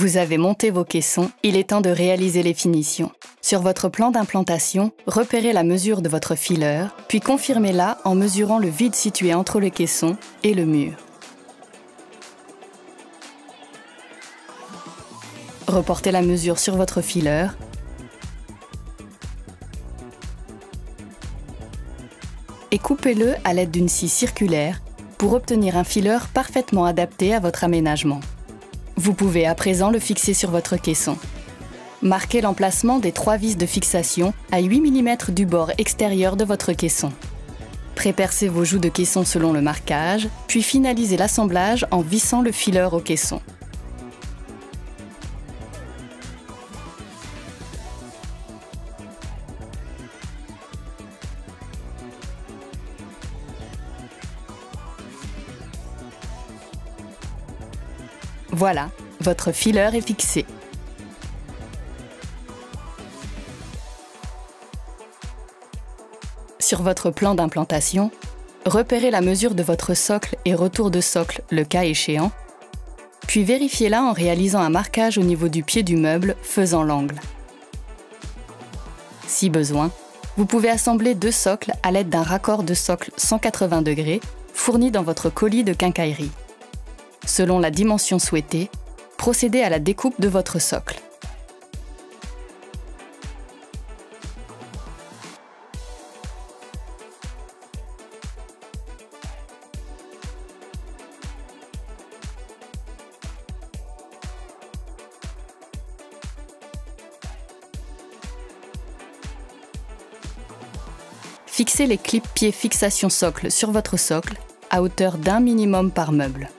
Vous avez monté vos caissons, il est temps de réaliser les finitions. Sur votre plan d'implantation, repérez la mesure de votre fileur, puis confirmez-la en mesurant le vide situé entre le caisson et le mur. Reportez la mesure sur votre fileur et coupez-le à l'aide d'une scie circulaire pour obtenir un fileur parfaitement adapté à votre aménagement. Vous pouvez à présent le fixer sur votre caisson. Marquez l'emplacement des 3 vis de fixation à 8 mm du bord extérieur de votre caisson. Prépercez vos joues de caisson selon le marquage, puis finalisez l'assemblage en vissant le fileur au caisson. Voilà, votre fileur est fixé. Sur votre plan d'implantation, repérez la mesure de votre socle et retour de socle le cas échéant, puis vérifiez-la en réalisant un marquage au niveau du pied du meuble faisant l'angle. Si besoin, vous pouvez assembler 2 socles à l'aide d'un raccord de socle 180 degrés fourni dans votre colis de quincaillerie. Selon la dimension souhaitée, procédez à la découpe de votre socle. Fixez les clips pieds fixation socle sur votre socle à hauteur d'1 minimum par meuble.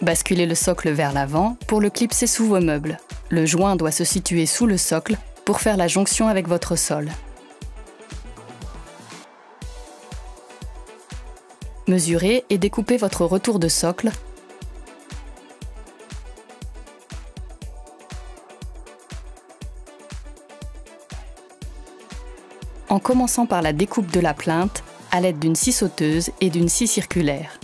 Basculez le socle vers l'avant pour le clipser sous vos meubles. Le joint doit se situer sous le socle pour faire la jonction avec votre sol. Mesurez et découpez votre retour de socle en commençant par la découpe de la plinthe à l'aide d'une scie sauteuse et d'une scie circulaire.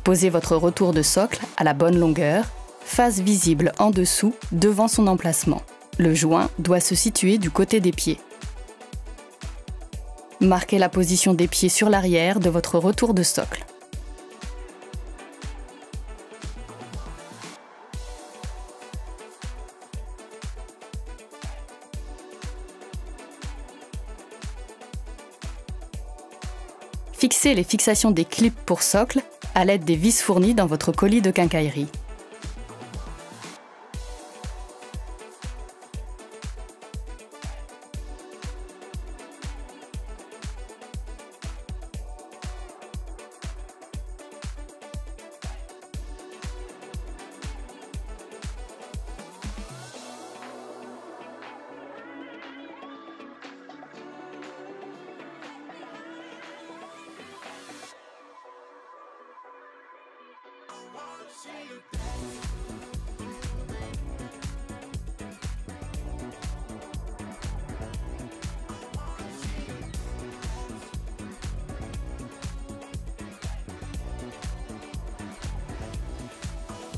Posez votre retour de socle à la bonne longueur, face visible en dessous, devant son emplacement. Le joint doit se situer du côté des pieds. Marquez la position des pieds sur l'arrière de votre retour de socle. Fixez les fixations des clips pour socle à l'aide des vis fournies dans votre colis de quincaillerie.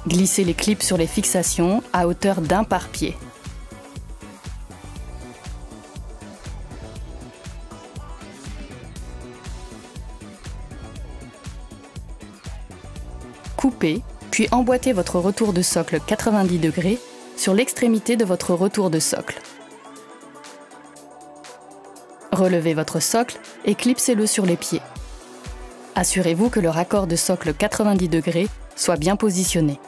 Glissez les clips sur les fixations à hauteur d'1 par pied. Coupez, puis emboîtez votre retour de socle 90 degrés sur l'extrémité de votre retour de socle. Relevez votre socle et clipsez-le sur les pieds. Assurez-vous que le raccord de socle 90 degrés soit bien positionné.